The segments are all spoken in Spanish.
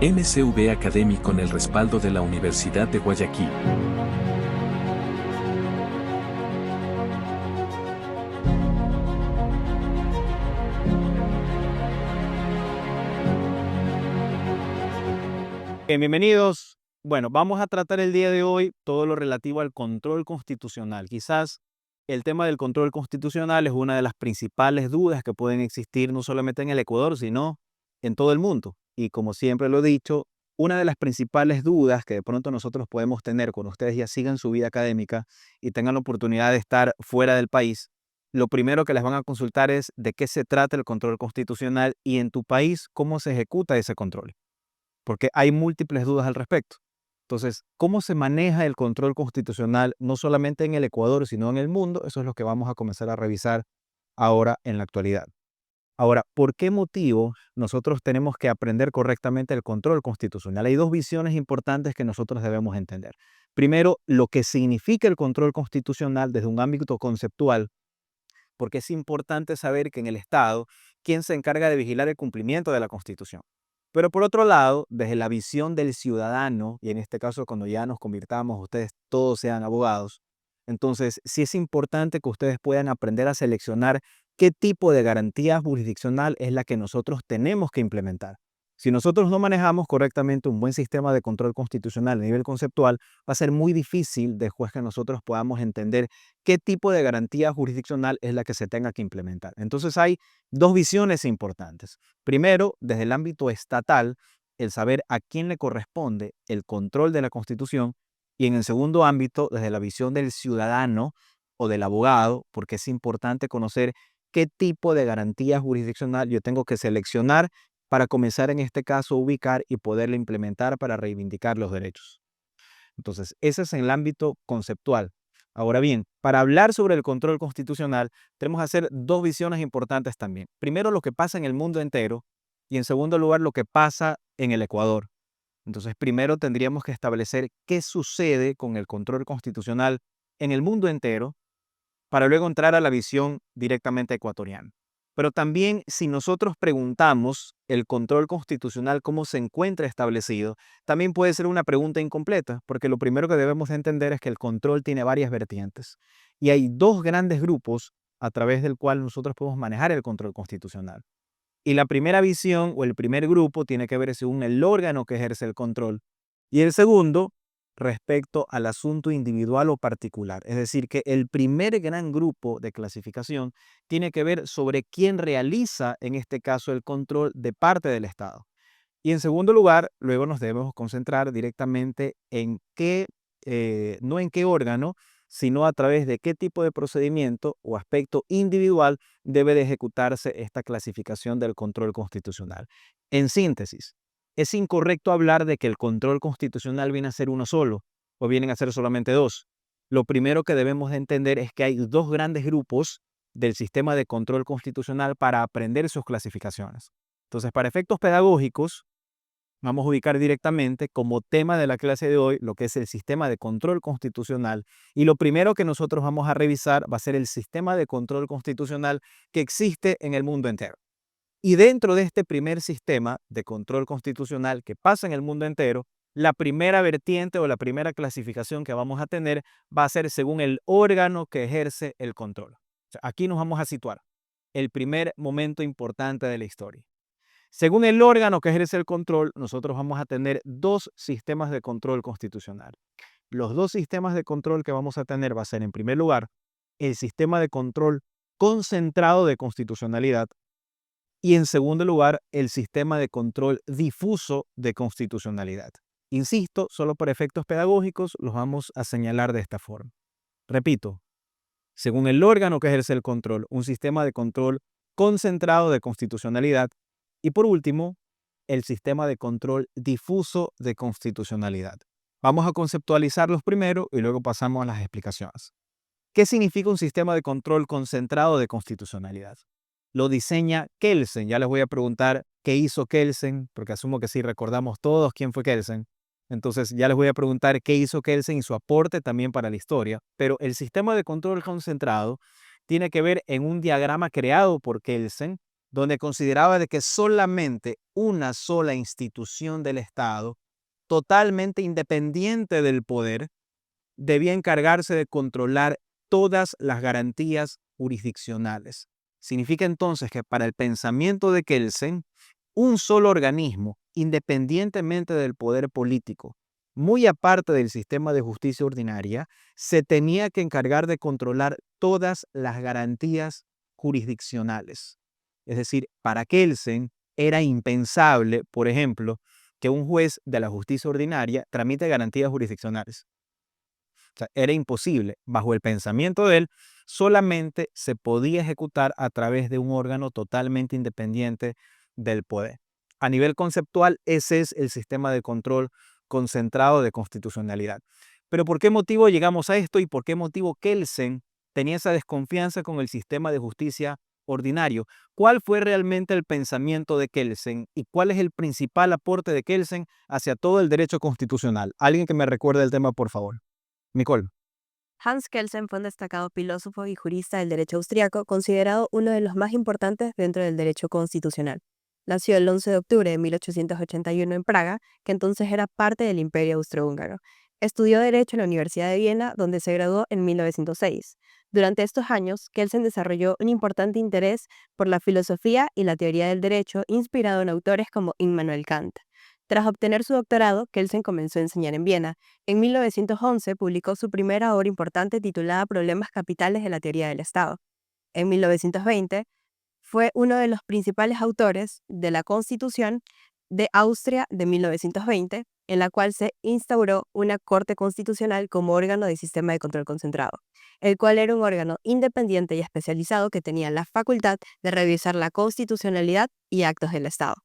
MCV Academy con el respaldo de la Universidad de Guayaquil. Bienvenidos. Bueno, vamos a tratar el día de hoy todo lo relativo al control constitucional. Quizás el tema del control constitucional es una de las principales dudas que pueden existir no solamente en el Ecuador, sino en todo el mundo. Y como siempre lo he dicho, una de las principales dudas que de pronto nosotros podemos tener cuando ustedes ya sigan su vida académica y tengan la oportunidad de estar fuera del país, lo primero que les van a consultar es de qué se trata el control constitucional y en tu país cómo se ejecuta ese control, porque hay múltiples dudas al respecto. Entonces, ¿cómo se maneja el control constitucional no solamente en el Ecuador, sino en el mundo? Eso es lo que vamos a comenzar a revisar ahora en la actualidad. Ahora, ¿por qué motivo nosotros tenemos que aprender correctamente el control constitucional? Hay dos visiones importantes que nosotros debemos entender. Primero, lo que significa el control constitucional desde un ámbito conceptual, porque es importante saber que en el Estado, ¿quién se encarga de vigilar el cumplimiento de la Constitución? Pero por otro lado, desde la visión del ciudadano, y en este caso cuando ya nos convirtamos, ustedes todos sean abogados, entonces sí es importante que ustedes puedan aprender a seleccionar qué tipo de garantía jurisdiccional es la que nosotros tenemos que implementar. Si nosotros no manejamos correctamente un buen sistema de control constitucional a nivel conceptual, va a ser muy difícil después que nosotros podamos entender qué tipo de garantía jurisdiccional es la que se tenga que implementar. Entonces hay dos visiones importantes. Primero, desde el ámbito estatal, el saber a quién le corresponde el control de la Constitución, y en el segundo ámbito, desde la visión del ciudadano o del abogado, porque es importante conocer qué tipo de garantía jurisdiccional yo tengo que seleccionar para comenzar en este caso a ubicar y poderla implementar para reivindicar los derechos. Entonces, ese es en el ámbito conceptual. Ahora bien, para hablar sobre el control constitucional, tenemos que hacer dos visiones importantes también. Primero, lo que pasa en el mundo entero y en segundo lugar, lo que pasa en el Ecuador. Entonces, primero tendríamos que establecer qué sucede con el control constitucional en el mundo entero para luego entrar a la visión directamente ecuatoriana. Pero también si nosotros preguntamos el control constitucional, cómo se encuentra establecido, también puede ser una pregunta incompleta, porque lo primero que debemos entender es que el control tiene varias vertientes y hay dos grandes grupos a través del cual nosotros podemos manejar el control constitucional. Y la primera visión o el primer grupo tiene que ver según el órgano que ejerce el control. Y el segundo, respecto al asunto individual o particular. Es decir, que el primer gran grupo de clasificación tiene que ver sobre quién realiza, en este caso, el control de parte del Estado. Y en segundo lugar, luego nos debemos concentrar directamente en qué, no en qué órgano, sino a través de qué tipo de procedimiento o aspecto individual debe de ejecutarse esta clasificación del control constitucional. En síntesis, es incorrecto hablar de que el control constitucional viene a ser uno solo o vienen a ser solamente dos. Lo primero que debemos de entender es que hay dos grandes grupos del sistema de control constitucional para aprender sus clasificaciones. Entonces, para efectos pedagógicos, vamos a ubicar directamente como tema de la clase de hoy lo que es el sistema de control constitucional. Y lo primero que nosotros vamos a revisar va a ser el sistema de control constitucional que existe en el mundo entero. Y dentro de este primer sistema de control constitucional que pasa en el mundo entero, la primera vertiente o la primera clasificación que vamos a tener va a ser según el órgano que ejerce el control. O sea, aquí nos vamos a situar el primer momento importante de la historia. Según el órgano que ejerce el control, nosotros vamos a tener dos sistemas de control constitucional. Los dos sistemas de control que vamos a tener va a ser, en primer lugar, el sistema de control concentrado de constitucionalidad y, en segundo lugar, el sistema de control difuso de constitucionalidad. Insisto, solo por efectos pedagógicos los vamos a señalar de esta forma. Repito, según el órgano que ejerce el control, un sistema de control concentrado de constitucionalidad y, por último, el sistema de control difuso de constitucionalidad. Vamos a conceptualizarlos primero y luego pasamos a las explicaciones. ¿Qué significa un sistema de control concentrado de constitucionalidad? Lo diseña Kelsen. Ya les voy a preguntar qué hizo Kelsen, porque asumo que sí recordamos todos quién fue Kelsen. Entonces ya les voy a preguntar qué hizo Kelsen y su aporte también para la historia. Pero el sistema de control concentrado tiene que ver en un diagrama creado por Kelsen donde consideraba de que solamente una sola institución del Estado, totalmente independiente del poder, debía encargarse de controlar todas las garantías jurisdiccionales. Significa entonces que para el pensamiento de Kelsen, un solo organismo, independientemente del poder político, muy aparte del sistema de justicia ordinaria, se tenía que encargar de controlar todas las garantías jurisdiccionales. Es decir, para Kelsen era impensable, por ejemplo, que un juez de la justicia ordinaria tramite garantías jurisdiccionales. O sea, era imposible. Bajo el pensamiento de él, solamente se podía ejecutar a través de un órgano totalmente independiente del poder. A nivel conceptual, ese es el sistema de control concentrado de constitucionalidad. Pero ¿por qué motivo llegamos a esto y por qué motivo Kelsen tenía esa desconfianza con el sistema de justicia ordinario? ¿Cuál fue realmente el pensamiento de Kelsen y cuál es el principal aporte de Kelsen hacia todo el derecho constitucional? Alguien que me recuerde el tema, por favor. Nicole. Hans Kelsen fue un destacado filósofo y jurista del derecho austriaco, considerado uno de los más importantes dentro del derecho constitucional. Nació el 11 de octubre de 1881 en Praga, que entonces era parte del Imperio Austrohúngaro. Estudió Derecho en la Universidad de Viena, donde se graduó en 1906. Durante estos años, Kelsen desarrolló un importante interés por la filosofía y la teoría del derecho, inspirado en autores como Immanuel Kant. Tras obtener su doctorado, Kelsen comenzó a enseñar en Viena. En 1911 publicó su primera obra importante titulada Problemas capitales de la teoría del Estado. En 1920 fue uno de los principales autores de la Constitución de Austria de 1920, en la cual se instauró una Corte Constitucional como órgano del sistema de control concentrado, el cual era un órgano independiente y especializado que tenía la facultad de revisar la constitucionalidad y actos del Estado.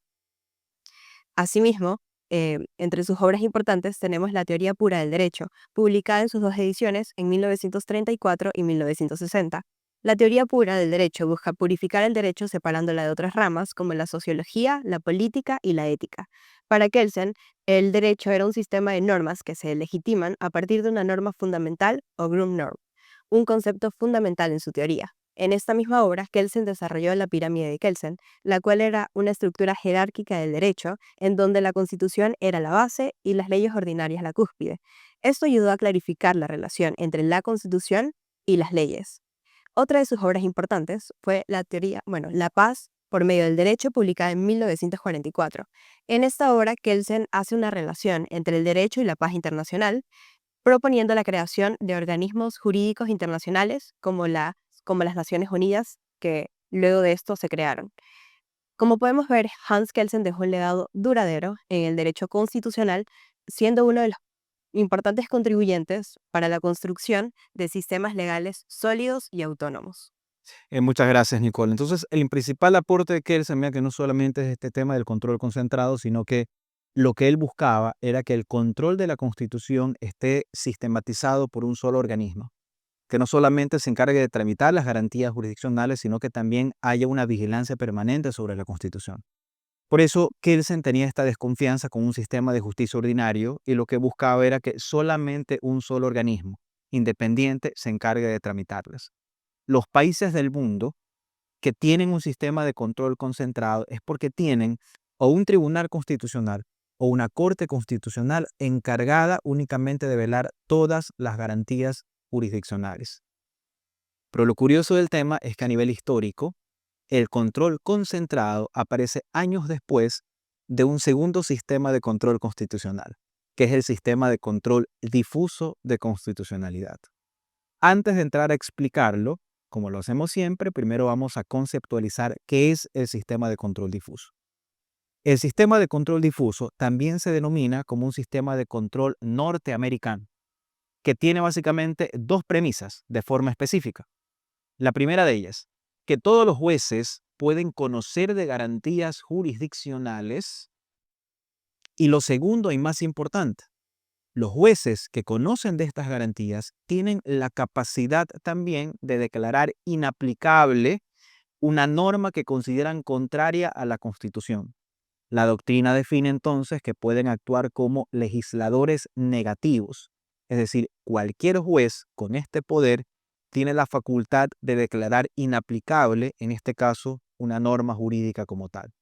Asimismo, entre sus obras importantes tenemos La teoría pura del derecho, publicada en sus dos ediciones en 1934 y 1960. La teoría pura del derecho busca purificar el derecho separándola de otras ramas como la sociología, la política y la ética. Para Kelsen, el derecho era un sistema de normas que se legitiman a partir de una norma fundamental o Grundnorm, un concepto fundamental en su teoría. En esta misma obra, Kelsen desarrolló la pirámide de Kelsen, la cual era una estructura jerárquica del derecho, en donde la Constitución era la base y las leyes ordinarias la cúspide. Esto ayudó a clarificar la relación entre la Constitución y las leyes. Otra de sus obras importantes fue La paz por medio del derecho, publicada en 1944. En esta obra, Kelsen hace una relación entre el derecho y la paz internacional, proponiendo la creación de organismos jurídicos internacionales como las Naciones Unidas, que luego de esto se crearon. Como podemos ver, Hans Kelsen dejó un legado duradero en el derecho constitucional, siendo uno de los importantes contribuyentes para la construcción de sistemas legales sólidos y autónomos. Muchas gracias, Nicole. Entonces, el principal aporte de Kelsen, mira que no solamente es este tema del control concentrado, sino que lo que él buscaba era que el control de la Constitución esté sistematizado por un solo organismo, que no solamente se encargue de tramitar las garantías jurisdiccionales, sino que también haya una vigilancia permanente sobre la Constitución. Por eso, Kelsen tenía esta desconfianza con un sistema de justicia ordinario y lo que buscaba era que solamente un solo organismo independiente se encargue de tramitarlas. Los países del mundo que tienen un sistema de control concentrado es porque tienen o un tribunal constitucional o una corte constitucional encargada únicamente de velar todas las garantías jurisdiccionales. Pero lo curioso del tema es que a nivel histórico, el control concentrado aparece años después de un segundo sistema de control constitucional, que es el sistema de control difuso de constitucionalidad. Antes de entrar a explicarlo, como lo hacemos siempre, primero vamos a conceptualizar qué es el sistema de control difuso. El sistema de control difuso también se denomina como un sistema de control norteamericano, que tiene básicamente dos premisas de forma específica. La primera de ellas, que todos los jueces pueden conocer de garantías jurisdiccionales. Y lo segundo y más importante, los jueces que conocen de estas garantías tienen la capacidad también de declarar inaplicable una norma que consideran contraria a la Constitución. La doctrina define entonces que pueden actuar como legisladores negativos, es decir, cualquier juez con este poder tiene la facultad de declarar inaplicable, en este caso, una norma jurídica como tal.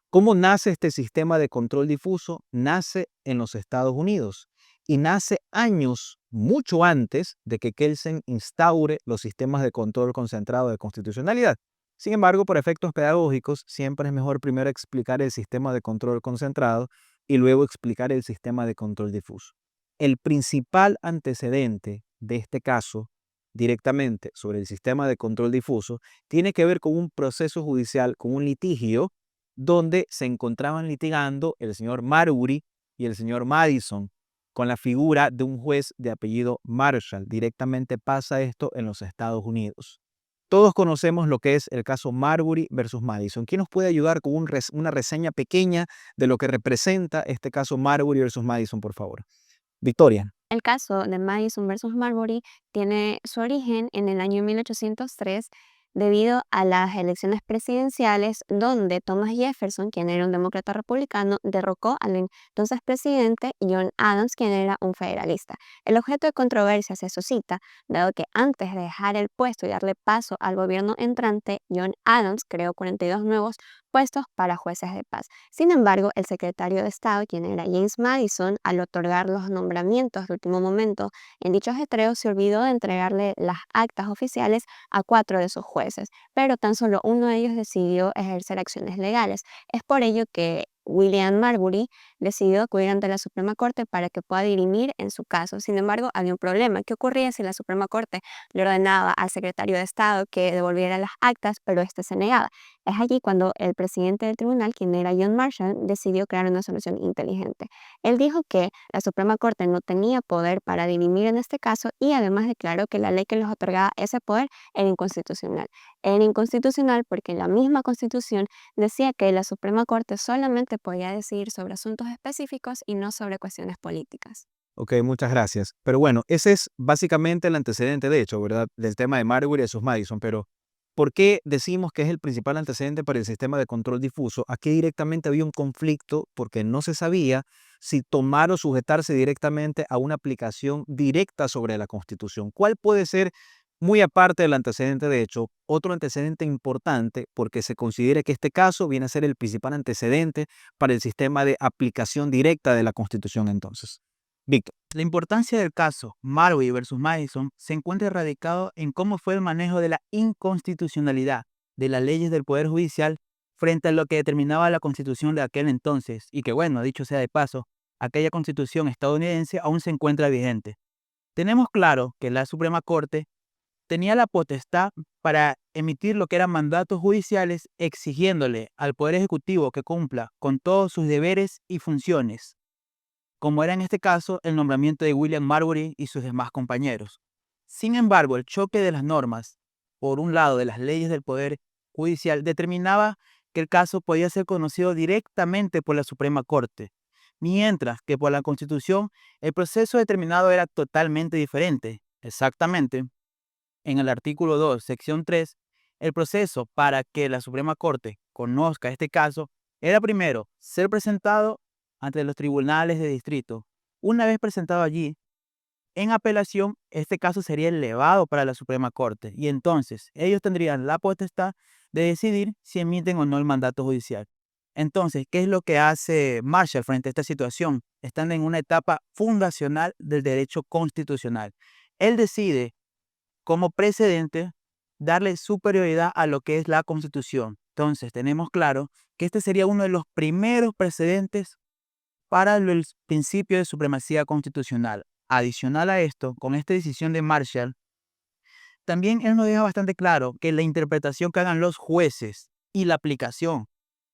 ¿Cómo nace este sistema de control difuso? Nace en los Estados Unidos y nace años, mucho antes de que Kelsen instaure los sistemas de control concentrado de constitucionalidad. Sin embargo, por efectos pedagógicos, siempre es mejor primero explicar el sistema de control concentrado y luego explicar el sistema de control difuso. El principal antecedente de este caso, directamente sobre el sistema de control difuso, tiene que ver con un proceso judicial, con un litigio donde se encontraban litigando el señor Marbury y el señor Madison con la figura de un juez de apellido Marshall. Directamente pasa esto en los Estados Unidos. Todos conocemos lo que es el caso Marbury versus Madison. ¿Quién nos puede ayudar con una reseña pequeña de lo que representa este caso Marbury versus Madison, por favor? Victoria. El caso de Madison versus Marbury tiene su origen en el año 1803 debido a las elecciones presidenciales donde Thomas Jefferson, quien era un demócrata republicano, derrocó al entonces presidente John Adams, quien era un federalista. El objeto de controversia se suscita dado que antes de dejar el puesto y darle paso al gobierno entrante, John Adams creó 42 nuevos puestos para jueces de paz. Sin embargo, el secretario de Estado, quien era James Madison, al otorgar los nombramientos de último momento en dichos ajetreos, se olvidó de entregarle las actas oficiales a 4 de sus jueces, pero tan solo uno de ellos decidió ejercer acciones legales. Es por ello que William Marbury decidió acudir ante la Suprema Corte para que pueda dirimir en su caso. Sin embargo, había un problema. ¿Qué ocurría si la Suprema Corte le ordenaba al secretario de Estado que devolviera las actas, pero éste se negaba? Es allí cuando el presidente del tribunal, quien era John Marshall, decidió crear una solución inteligente. Él dijo que la Suprema Corte no tenía poder para dirimir en este caso y además declaró que la ley que les otorgaba ese poder era inconstitucional. Era inconstitucional porque la misma Constitución decía que la Suprema Corte solamente podía decidir sobre asuntos específicos y no sobre cuestiones políticas. Ok, muchas gracias. Pero bueno, ese es básicamente el antecedente, de hecho, ¿verdad? Del tema de Marbury versus Madison. Pero, ¿por qué decimos que es el principal antecedente para el sistema de control difuso? Aquí directamente había un conflicto porque no se sabía si tomar o sujetarse directamente a una aplicación directa sobre la Constitución. ¿Cuál puede ser, muy aparte del antecedente de hecho, otro antecedente importante porque se considera que este caso viene a ser el principal antecedente para el sistema de aplicación directa de la Constitución entonces? Víctor. La importancia del caso Marbury versus Madison se encuentra radicado en cómo fue el manejo de la inconstitucionalidad de las leyes del Poder Judicial frente a lo que determinaba la Constitución de aquel entonces, y que bueno, dicho sea de paso, aquella Constitución estadounidense aún se encuentra vigente. Tenemos claro que la Suprema Corte tenía la potestad para emitir lo que eran mandatos judiciales exigiéndole al Poder Ejecutivo que cumpla con todos sus deberes y funciones, como era en este caso el nombramiento de William Marbury y sus demás compañeros. Sin embargo, el choque de las normas, por un lado de las leyes del Poder Judicial, determinaba que el caso podía ser conocido directamente por la Suprema Corte, mientras que por la Constitución el proceso determinado era totalmente diferente. Exactamente, en el artículo 2, sección 3, el proceso para que la Suprema Corte conozca este caso era primero ser presentado ante los tribunales de distrito. Una vez presentado allí, en apelación, este caso sería elevado para la Suprema Corte y entonces ellos tendrían la potestad de decidir si emiten o no el mandato judicial. Entonces, ¿qué es lo que hace Marshall frente a esta situación? Están en una etapa fundacional del derecho constitucional. Él decide, como precedente, darle superioridad a lo que es la Constitución. Entonces, tenemos claro que este sería uno de los primeros precedentes para el principio de supremacía constitucional. Adicional a esto, con esta decisión de Marshall, también él nos deja bastante claro que la interpretación que hagan los jueces y la aplicación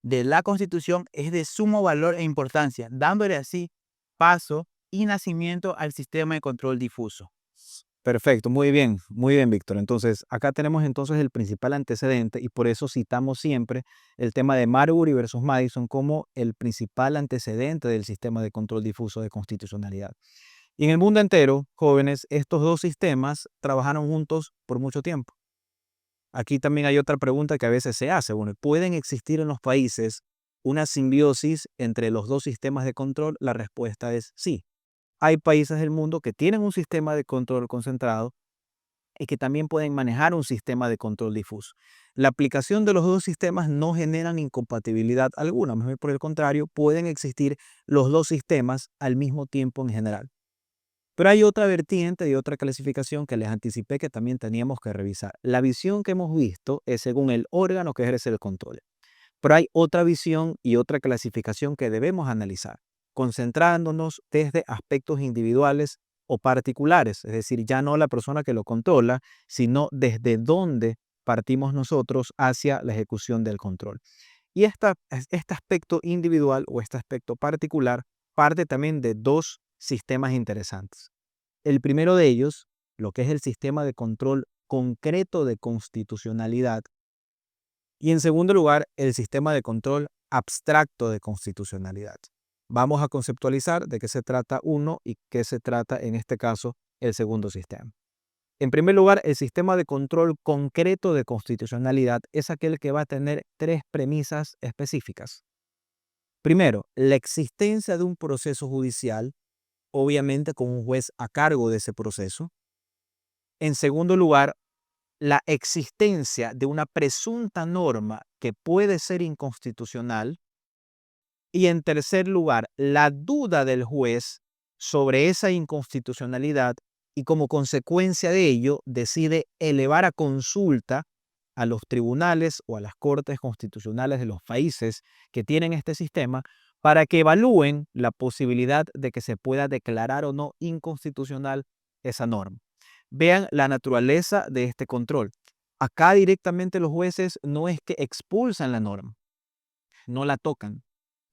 de la Constitución es de sumo valor e importancia, dándole así paso y nacimiento al sistema de control difuso. Perfecto, muy bien, Víctor. Entonces, acá tenemos entonces el principal antecedente y por eso citamos siempre el tema de Marbury versus Madison como el principal antecedente del sistema de control difuso de constitucionalidad. Y en el mundo entero, jóvenes, estos dos sistemas trabajaron juntos por mucho tiempo. Aquí también hay otra pregunta que a veces se hace. Bueno, ¿pueden existir en los países una simbiosis entre los dos sistemas de control? La respuesta es sí. Hay países del mundo que tienen un sistema de control concentrado y que también pueden manejar un sistema de control difuso. La aplicación de los dos sistemas no generan incompatibilidad alguna, más bien por el contrario, pueden existir los dos sistemas al mismo tiempo en general. Pero hay otra vertiente y otra clasificación que les anticipé que también teníamos que revisar. La visión que hemos visto es según el órgano que ejerce el control. Pero hay otra visión y otra clasificación que debemos analizar, concentrándonos desde aspectos individuales o particulares, es decir, ya no la persona que lo controla, sino desde dónde partimos nosotros hacia la ejecución del control. Y este aspecto individual o este aspecto particular parte también de dos sistemas interesantes. El primero de ellos, lo que es el sistema de control concreto de constitucionalidad, y en segundo lugar, el sistema de control abstracto de constitucionalidad. Vamos a conceptualizar de qué se trata uno y qué se trata en este caso el segundo sistema. En primer lugar, el sistema de control concreto de constitucionalidad es aquel que va a tener tres premisas específicas. Primero, la existencia de un proceso judicial, obviamente con un juez a cargo de ese proceso. En segundo lugar, la existencia de una presunta norma que puede ser inconstitucional. Y en tercer lugar, la duda del juez sobre esa inconstitucionalidad y como consecuencia de ello decide elevar a consulta a los tribunales o a las cortes constitucionales de los países que tienen este sistema para que evalúen la posibilidad de que se pueda declarar o no inconstitucional esa norma. Vean la naturaleza de este control. Acá directamente los jueces no es que expulsan la norma, no la tocan.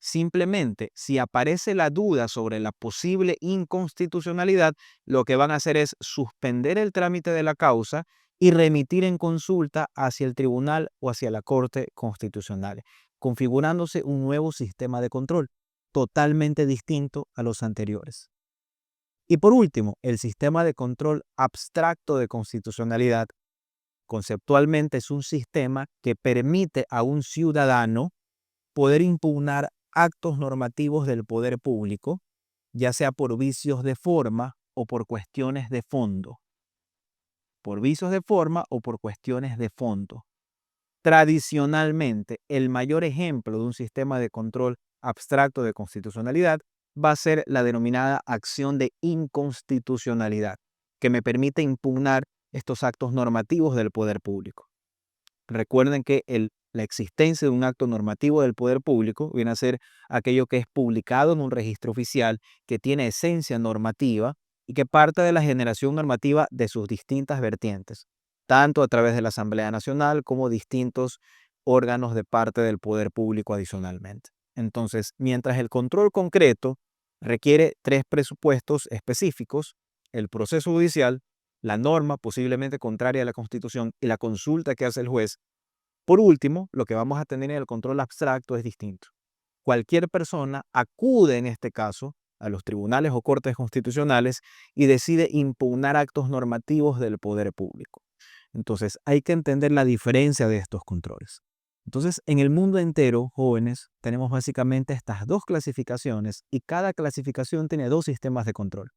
Simplemente, si aparece la duda sobre la posible inconstitucionalidad, lo que van a hacer es suspender el trámite de la causa y remitir en consulta hacia el tribunal o hacia la Corte Constitucional, configurándose un nuevo sistema de control, totalmente distinto a los anteriores. Y por último, el sistema de control abstracto de constitucionalidad, conceptualmente es un sistema que permite a un ciudadano poder impugnar actos normativos del poder público, ya sea por vicios de forma o por cuestiones de fondo. Por vicios de forma o por cuestiones de fondo. Tradicionalmente, el mayor ejemplo de un sistema de control abstracto de constitucionalidad va a ser la denominada acción de inconstitucionalidad, que me permite impugnar estos actos normativos del poder público. Recuerden que la existencia de un acto normativo del poder público viene a ser aquello que es publicado en un registro oficial, que tiene esencia normativa y que parte de la generación normativa de sus distintas vertientes, tanto a través de la Asamblea Nacional como distintos órganos de parte del poder público adicionalmente. Entonces, mientras el control concreto requiere tres presupuestos específicos: el proceso judicial, la norma posiblemente contraria a la Constitución y la consulta que hace el juez. Por último, lo que vamos a tener en el control abstracto es distinto. Cualquier persona acude en este caso a los tribunales o cortes constitucionales y decide impugnar actos normativos del poder público. Entonces, hay que entender la diferencia de estos controles. Entonces, en el mundo entero, jóvenes, tenemos básicamente estas dos clasificaciones y cada clasificación tiene dos sistemas de control.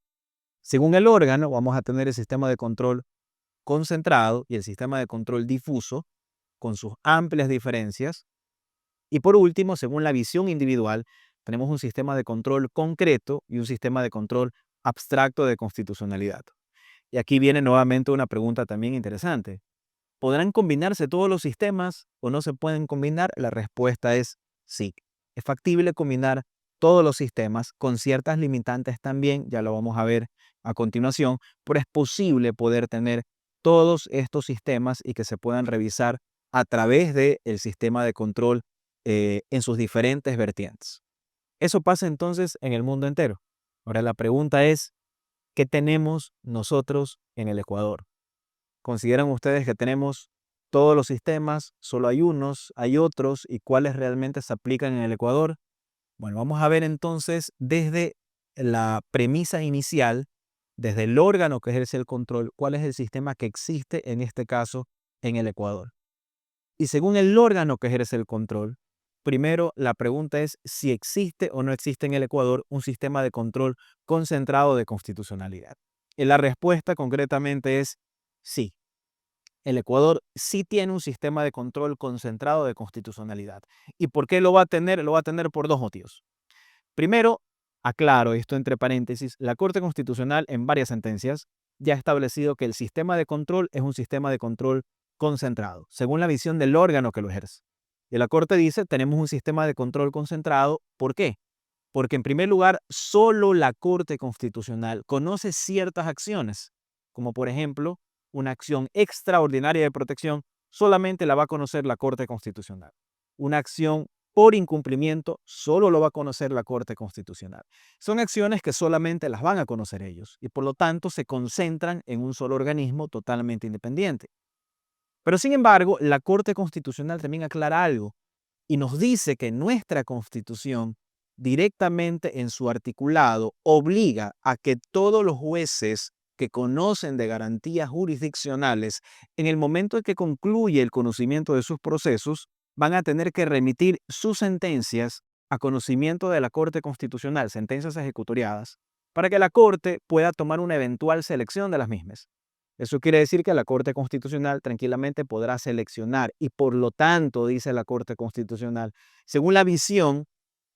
Según el órgano, vamos a tener el sistema de control concentrado y el sistema de control difuso, con sus amplias diferencias. Y por último, según la visión individual, tenemos un sistema de control concreto y un sistema de control abstracto de constitucionalidad. Y aquí viene nuevamente una pregunta también interesante. ¿Podrán combinarse todos los sistemas o no se pueden combinar? La respuesta es sí. Es factible combinar todos los sistemas con ciertas limitantes también, ya lo vamos a ver a continuación, pero es posible poder tener todos estos sistemas y que se puedan revisar a través del sistema de control en sus diferentes vertientes. Eso pasa entonces en el mundo entero. Ahora la pregunta es, ¿qué tenemos nosotros en el Ecuador? ¿Consideran ustedes que tenemos todos los sistemas? ¿Solo hay unos? ¿Hay otros? ¿Y cuáles realmente se aplican en el Ecuador? Bueno, vamos a ver entonces desde la premisa inicial, desde el órgano que ejerce el control, cuál es el sistema que existe en este caso en el Ecuador. Y según el órgano que ejerce el control, primero la pregunta es si existe o no existe en el Ecuador un sistema de control concentrado de constitucionalidad. Y la respuesta concretamente es sí, el Ecuador sí tiene un sistema de control concentrado de constitucionalidad. ¿Y por qué lo va a tener? Lo va a tener por dos motivos. Primero, aclaro esto entre paréntesis, la Corte Constitucional en varias sentencias ya ha establecido que el sistema de control es un sistema de control concentrado, según la visión del órgano que lo ejerce. Y la Corte dice, tenemos un sistema de control concentrado. ¿Por qué? Porque en primer lugar, solo la Corte Constitucional conoce ciertas acciones, como por ejemplo, una acción extraordinaria de protección, solamente la va a conocer la Corte Constitucional. Una acción por incumplimiento solo lo va a conocer la Corte Constitucional. Son acciones que solamente las van a conocer ellos y por lo tanto se concentran en un solo organismo totalmente independiente. Pero sin embargo, la Corte Constitucional también aclara algo y nos dice que nuestra Constitución directamente en su articulado obliga a que todos los jueces que conocen de garantías jurisdiccionales, en el momento en que concluye el conocimiento de sus procesos, van a tener que remitir sus sentencias a conocimiento de la Corte Constitucional, sentencias ejecutoriadas, para que la Corte pueda tomar una eventual selección de las mismas. Eso quiere decir que la Corte Constitucional tranquilamente podrá seleccionar y por lo tanto, dice la Corte Constitucional, según la visión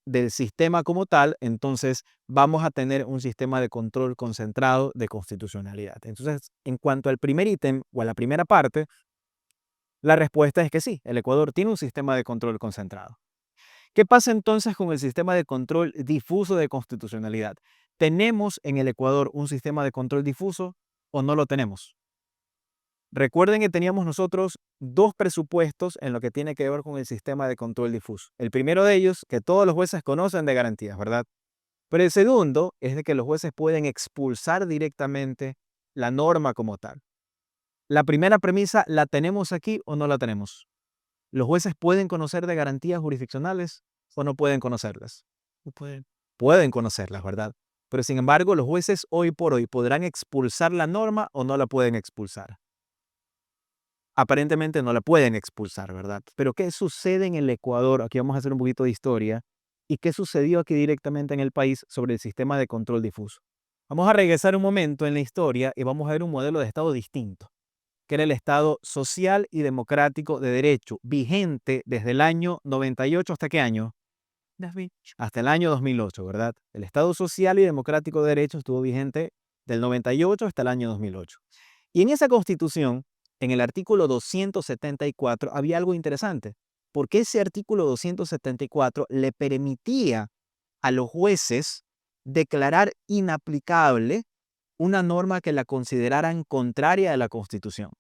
del sistema como tal, entonces vamos a tener un sistema de control concentrado de constitucionalidad. Entonces, en cuanto al primer ítem o a la primera parte, la respuesta es que sí, el Ecuador tiene un sistema de control concentrado. ¿Qué pasa entonces con el sistema de control difuso de constitucionalidad? ¿Tenemos en el Ecuador un sistema de control difuso o no lo tenemos? Recuerden que teníamos nosotros dos presupuestos en lo que tiene que ver con el sistema de control difuso. El primero de ellos, que todos los jueces conocen de garantías, ¿verdad? Pero el segundo es de que los jueces pueden expulsar directamente la norma como tal. La primera premisa, ¿la tenemos aquí o no la tenemos? ¿Los jueces pueden conocer de garantías jurisdiccionales o no pueden conocerlas? No pueden. Pueden conocerlas, ¿verdad? Pero sin embargo, los jueces hoy por hoy podrán expulsar la norma o no la pueden expulsar. Aparentemente no la pueden expulsar, ¿verdad? Pero ¿qué sucede en el Ecuador? Aquí vamos a hacer un poquito de historia. ¿Y qué sucedió aquí directamente en el país sobre el sistema de control difuso? Vamos a regresar un momento en la historia y vamos a ver un modelo de Estado distinto, que era el Estado social y democrático de derecho, vigente desde el año 98 ¿hasta qué año? Hasta el año 2008, ¿verdad? El Estado social y democrático de derecho estuvo vigente del 98 hasta el año 2008. Y en esa constitución, en el artículo 274, había algo interesante, porque ese artículo 274 le permitía a los jueces declarar inaplicable una norma que la consideraran contraria a la Constitución.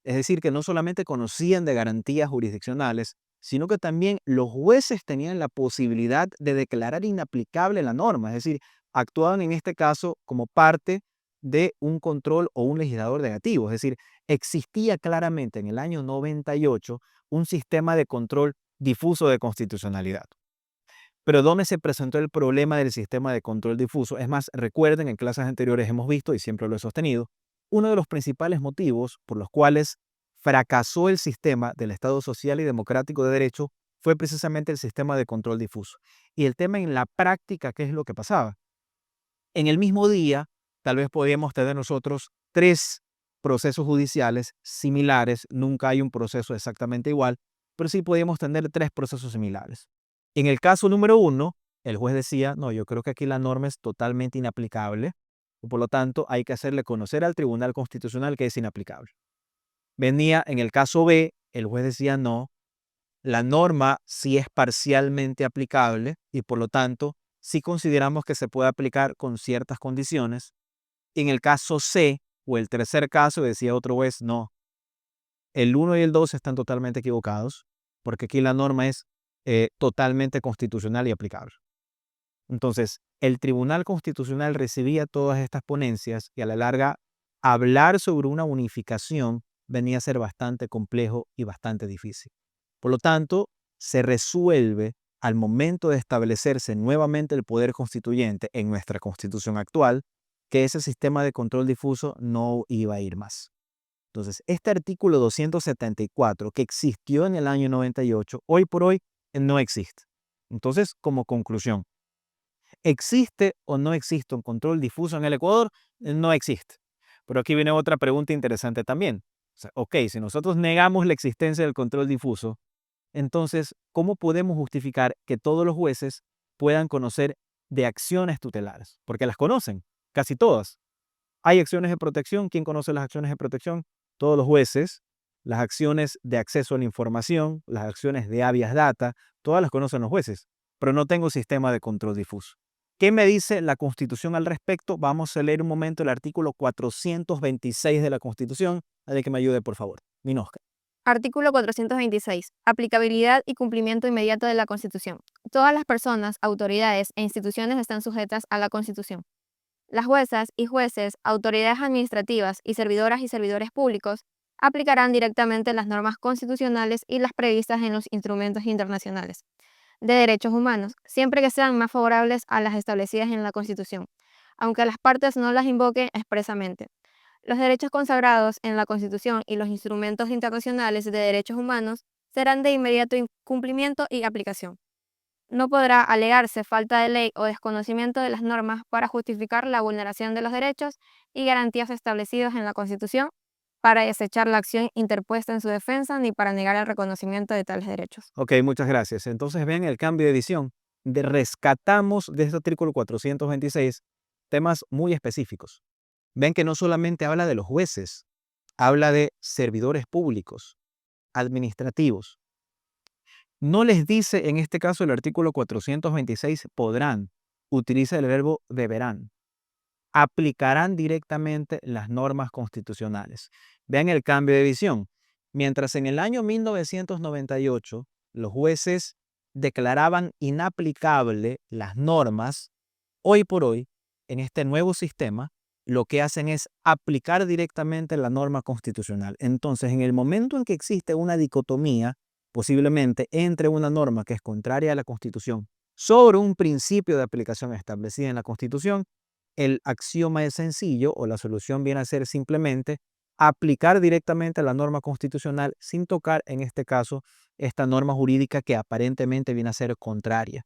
Es decir, que no solamente conocían de garantías jurisdiccionales, sino que también los jueces tenían la posibilidad de declarar inaplicable la norma, es decir, actuaban en este caso como parte de un control o un legislador negativo, es decir, existía claramente en el año 98 un sistema de control difuso de constitucionalidad. Pero ¿dónde se presentó el problema del sistema de control difuso? Es más, recuerden, en clases anteriores hemos visto, y siempre lo he sostenido, uno de los principales motivos por los cuales fracasó el sistema del Estado social y democrático de derecho fue precisamente el sistema de control difuso. Y el tema en la práctica, ¿qué es lo que pasaba? En el mismo día, tal vez podíamos tener nosotros 3 procesos judiciales similares, nunca hay un proceso exactamente igual, pero sí podíamos tener 3 procesos similares. En el caso número 1, el juez decía, no, yo creo que aquí la norma es totalmente inaplicable, y por lo tanto hay que hacerle conocer al Tribunal Constitucional que es inaplicable. Venía en el caso B, el juez decía, no, la norma sí es parcialmente aplicable y por lo tanto sí consideramos que se puede aplicar con ciertas condiciones. En el caso C, o el tercer caso, decía otro juez, no, el 1 y el 2 están totalmente equivocados, porque aquí la norma es totalmente constitucional y aplicable. Entonces, el Tribunal Constitucional recibía todas estas ponencias y a la larga hablar sobre una unificación venía a ser bastante complejo y bastante difícil. Por lo tanto, se resuelve al momento de establecerse nuevamente el poder constituyente en nuestra Constitución actual, que ese sistema de control difuso no iba a ir más. Entonces, este artículo 274 que existió en el año 98, hoy por hoy no existe. Entonces, como conclusión, ¿existe o no existe un control difuso en el Ecuador? No existe. Pero aquí viene otra pregunta interesante también. O sea, ok, si nosotros negamos la existencia del control difuso, entonces, ¿cómo podemos justificar que todos los jueces puedan conocer de acciones tutelares? Porque las conocen, casi todas. Hay acciones de protección. ¿Quién conoce las acciones de protección? Todos los jueces. Las acciones de acceso a la información, las acciones de habeas data, todas las conocen los jueces, pero no tengo sistema de control difuso. ¿Qué me dice la Constitución al respecto? Vamos a leer un momento el artículo 426 de la Constitución. Alguien que me ayude, por favor. Minosca. Artículo 426. Aplicabilidad y cumplimiento inmediato de la Constitución. Todas las personas, autoridades e instituciones están sujetas a la Constitución. Las juezas y jueces, autoridades administrativas y servidoras y servidores públicos aplicarán directamente las normas constitucionales y las previstas en los instrumentos internacionales de derechos humanos, siempre que sean más favorables a las establecidas en la Constitución, aunque las partes no las invoquen expresamente. Los derechos consagrados en la Constitución y los instrumentos internacionales de derechos humanos serán de inmediato cumplimiento y aplicación. No podrá alegarse falta de ley o desconocimiento de las normas para justificar la vulneración de los derechos y garantías establecidos en la Constitución, para desechar la acción interpuesta en su defensa, ni para negar el reconocimiento de tales derechos. Ok, muchas gracias. Entonces ven el cambio de edición. Rescatamos de este artículo 426 temas muy específicos. Ven que no solamente habla de los jueces, habla de servidores públicos, administrativos. No les dice en este caso el artículo 426 podrán, utiliza el verbo deberán. Aplicarán directamente las normas constitucionales. Vean el cambio de visión. Mientras en el año 1998 los jueces declaraban inaplicable las normas, hoy por hoy, en este nuevo sistema, lo que hacen es aplicar directamente la norma constitucional. Entonces, en el momento en que existe una dicotomía, posiblemente entre una norma que es contraria a la Constitución sobre un principio de aplicación establecido en la Constitución, el axioma es sencillo o la solución viene a ser simplemente aplicar directamente la norma constitucional sin tocar, en este caso, esta norma jurídica que aparentemente viene a ser contraria.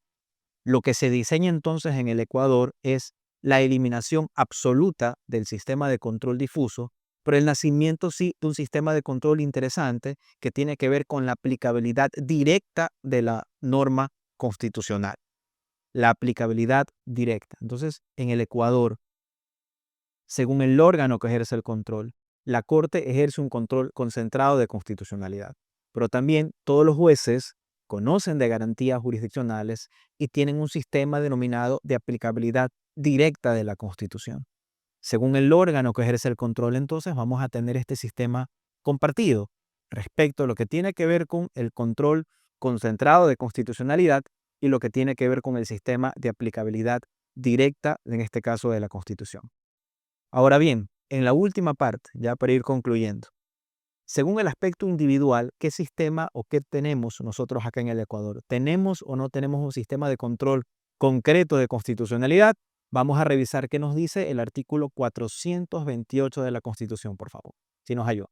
Lo que se diseña entonces en el Ecuador es la eliminación absoluta del sistema de control difuso, pero el nacimiento sí de un sistema de control interesante que tiene que ver con la aplicabilidad directa de la norma constitucional. La aplicabilidad directa. Entonces, en el Ecuador, según el órgano que ejerce el control, la Corte ejerce un control concentrado de constitucionalidad, pero también todos los jueces conocen de garantías jurisdiccionales y tienen un sistema denominado de aplicabilidad directa de la Constitución. Según el órgano que ejerce el control, entonces vamos a tener este sistema compartido respecto a lo que tiene que ver con el control concentrado de constitucionalidad y lo que tiene que ver con el sistema de aplicabilidad directa, en este caso de la Constitución. Ahora bien, en la última parte, ya para ir concluyendo, según el aspecto individual, ¿qué sistema o qué tenemos nosotros acá en el Ecuador? ¿Tenemos o no tenemos un sistema de control concreto de constitucionalidad? Vamos a revisar qué nos dice el artículo 428 de la Constitución, por favor, si nos ayuda.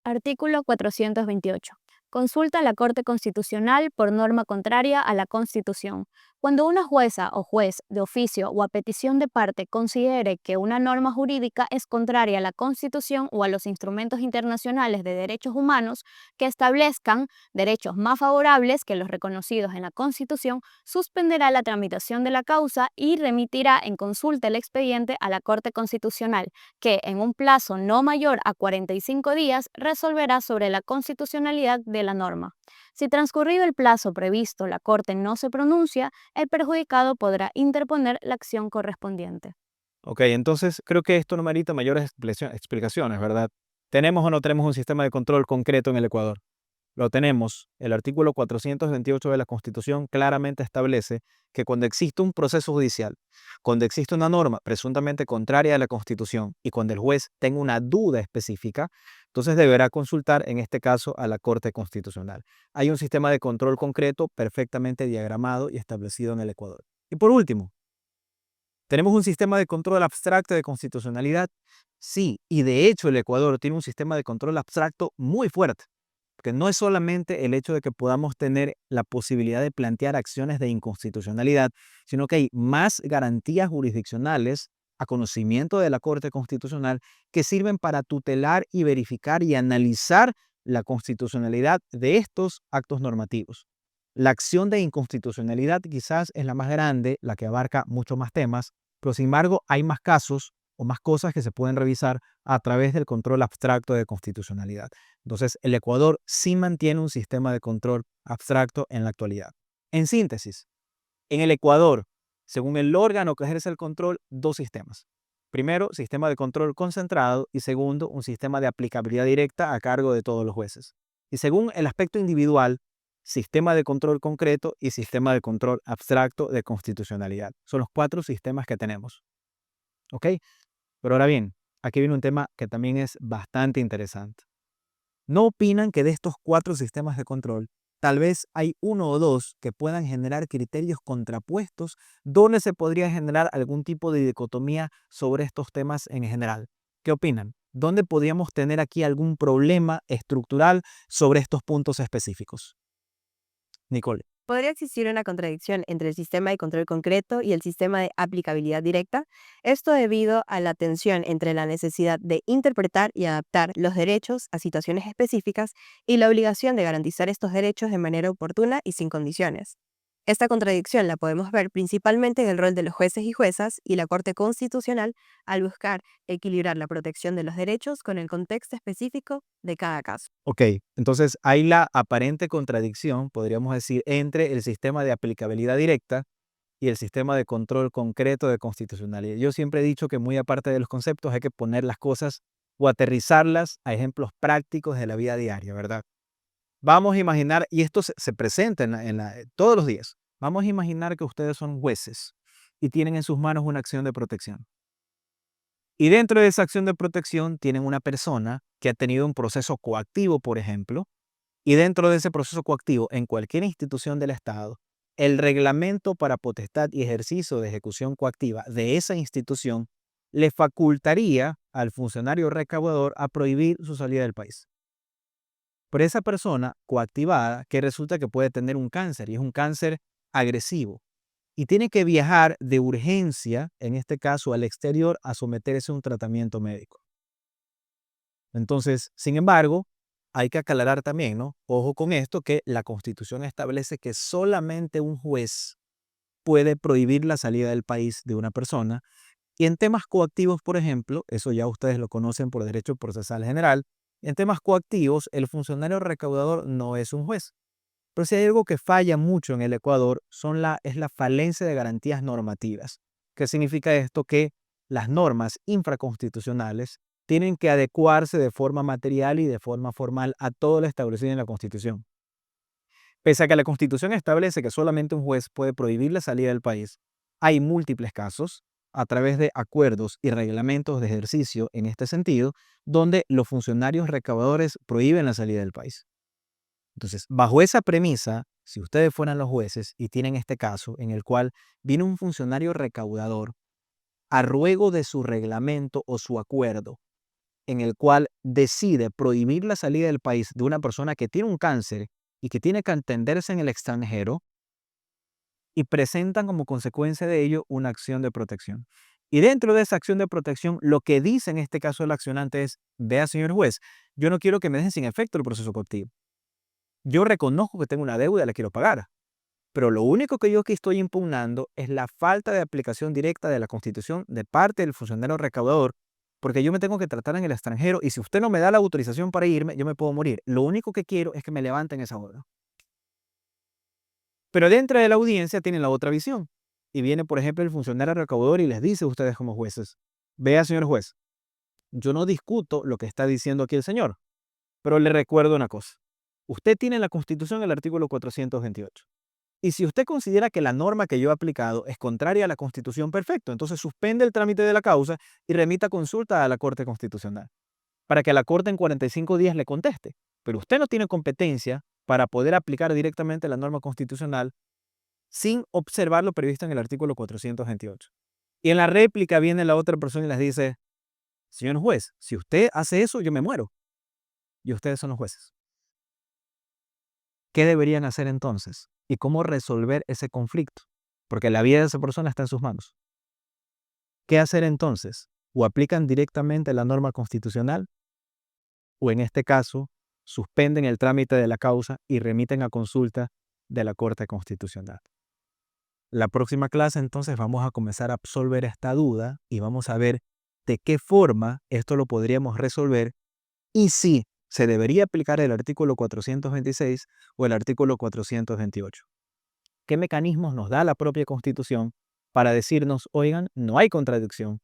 Artículo 428. Consulta a la Corte Constitucional por norma contraria a la Constitución. Cuando una jueza o juez de oficio o a petición de parte considere que una norma jurídica es contraria a la Constitución o a los instrumentos internacionales de derechos humanos que establezcan derechos más favorables que los reconocidos en la Constitución, suspenderá la tramitación de la causa y remitirá en consulta el expediente a la Corte Constitucional, que en un plazo no mayor a 45 días resolverá sobre la constitucionalidad de la norma. Si transcurrido el plazo previsto la Corte no se pronuncia, el perjudicado podrá interponer la acción correspondiente. Ok, entonces creo que esto no merita mayores explicaciones, ¿verdad? ¿Tenemos o no tenemos un sistema de control concreto en el Ecuador? Lo tenemos. El artículo 428 de la Constitución claramente establece que cuando existe un proceso judicial, cuando existe una norma presuntamente contraria a la Constitución y cuando el juez tenga una duda específica, entonces deberá consultar, en este caso, a la Corte Constitucional. Hay un sistema de control concreto perfectamente diagramado y establecido en el Ecuador. Y por último, ¿tenemos un sistema de control abstracto de constitucionalidad? Sí, y de hecho el Ecuador tiene un sistema de control abstracto muy fuerte. Porque no es solamente el hecho de que podamos tener la posibilidad de plantear acciones de inconstitucionalidad, sino que hay más garantías jurisdiccionales a conocimiento de la Corte Constitucional que sirven para tutelar y verificar y analizar la constitucionalidad de estos actos normativos. La acción de inconstitucionalidad quizás es la más grande, la que abarca muchos más temas, pero sin embargo hay más casos o más cosas que se pueden revisar a través del control abstracto de constitucionalidad. Entonces, el Ecuador sí mantiene un sistema de control abstracto en la actualidad. En síntesis, en el Ecuador, según el órgano que ejerce el control, dos sistemas. Primero, sistema de control concentrado y segundo, un sistema de aplicabilidad directa a cargo de todos los jueces. Y según el aspecto individual, sistema de control concreto y sistema de control abstracto de constitucionalidad. Son los 4 sistemas que tenemos. ¿Ok? Pero ahora bien, aquí viene un tema que también es bastante interesante. ¿No opinan que de estos 4 sistemas de control, tal vez hay uno o dos que puedan generar criterios contrapuestos donde se podría generar algún tipo de dicotomía sobre estos temas en general? ¿Qué opinan? ¿Dónde podríamos tener aquí algún problema estructural sobre estos puntos específicos? Nicole. ¿Podría existir una contradicción entre el sistema de control concreto y el sistema de aplicabilidad directa? Esto debido a la tensión entre la necesidad de interpretar y adaptar los derechos a situaciones específicas y la obligación de garantizar estos derechos de manera oportuna y sin condiciones. Esta contradicción la podemos ver principalmente en el rol de los jueces y juezas y la Corte Constitucional al buscar equilibrar la protección de los derechos con el contexto específico de cada caso. Ok, entonces hay la aparente contradicción, podríamos decir, entre el sistema de aplicabilidad directa y el sistema de control concreto de constitucionalidad. Yo siempre he dicho que muy aparte de los conceptos hay que poner las cosas o aterrizarlas a ejemplos prácticos de la vida diaria, ¿verdad? Vamos a imaginar, y esto se presenta todos los días, vamos a imaginar que ustedes son jueces y tienen en sus manos una acción de protección. Y dentro de esa acción de protección tienen una persona que ha tenido un proceso coactivo, por ejemplo, y dentro de ese proceso coactivo, en cualquier institución del Estado, el reglamento para potestad y ejercicio de ejecución coactiva de esa institución le facultaría al funcionario recaudador a prohibir su salida del país. Pero esa persona coactivada, que resulta que puede tener un cáncer, y es un cáncer agresivo, y tiene que viajar de urgencia, en este caso al exterior, a someterse a un tratamiento médico. Entonces, sin embargo, hay que aclarar también, ¿no? Ojo con esto, que la Constitución establece que solamente un juez puede prohibir la salida del país de una persona. Y en temas coactivos, por ejemplo, eso ya ustedes lo conocen por derecho procesal general, en temas coactivos, el funcionario recaudador no es un juez. Pero si hay algo que falla mucho en el Ecuador, es la falencia de garantías normativas. ¿Qué significa esto? Que las normas infraconstitucionales tienen que adecuarse de forma material y de forma formal a todo lo establecido en la Constitución. Pese a que la Constitución establece que solamente un juez puede prohibir la salida del país, hay múltiples casos a través de acuerdos y reglamentos de ejercicio en este sentido, donde los funcionarios recaudadores prohíben la salida del país. Entonces, bajo esa premisa, si ustedes fueran los jueces y tienen este caso en el cual viene un funcionario recaudador a ruego de su reglamento o su acuerdo, en el cual decide prohibir la salida del país de una persona que tiene un cáncer y que tiene que atenderse en el extranjero, y presentan como consecuencia de ello una acción de protección. Y dentro de esa acción de protección, lo que dice en este caso el accionante es: vea, señor juez, yo no quiero que me dejen sin efecto el proceso coactivo. Yo reconozco que tengo una deuda y la quiero pagar, pero lo único que yo aquí estoy impugnando es la falta de aplicación directa de la Constitución de parte del funcionario recaudador, porque yo me tengo que tratar en el extranjero y si usted no me da la autorización para irme, yo me puedo morir. Lo único que quiero es que me levanten esa orden. Pero dentro de la audiencia tienen la otra visión. Y viene, por ejemplo, el funcionario recaudador y les dice a ustedes como jueces: vea, señor juez, yo no discuto lo que está diciendo aquí el señor, pero le recuerdo una cosa. Usted tiene en la Constitución el artículo 428. Y si usted considera que la norma que yo he aplicado es contraria a la Constitución, perfecto. Entonces suspende el trámite de la causa y remita consulta a la Corte Constitucional para que la Corte en 45 días le conteste. Pero usted no tiene competencia para poder aplicar directamente la norma constitucional sin observar lo previsto en el artículo 428. Y en la réplica viene la otra persona y les dice: señor juez, si usted hace eso, yo me muero. Y ustedes son los jueces. ¿Qué deberían hacer entonces? ¿Y cómo resolver ese conflicto? Porque la vida de esa persona está en sus manos. ¿Qué hacer entonces? ¿O aplican directamente la norma constitucional? ¿O en este caso, suspenden el trámite de la causa y remiten a consulta de la Corte Constitucional? La próxima clase entonces vamos a comenzar a absolver esta duda y vamos a ver de qué forma esto lo podríamos resolver y si se debería aplicar el artículo 426 o el artículo 428. ¿Qué mecanismos nos da la propia Constitución para decirnos, oigan, no hay contradicción?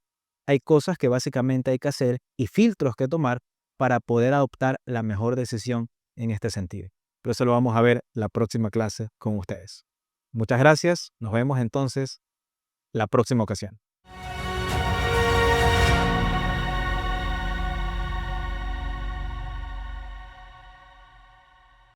Hay cosas que básicamente hay que hacer y filtros que tomar para poder adoptar la mejor decisión en este sentido. Pero eso lo vamos a ver la próxima clase con ustedes. Muchas gracias. Nos vemos entonces la próxima ocasión.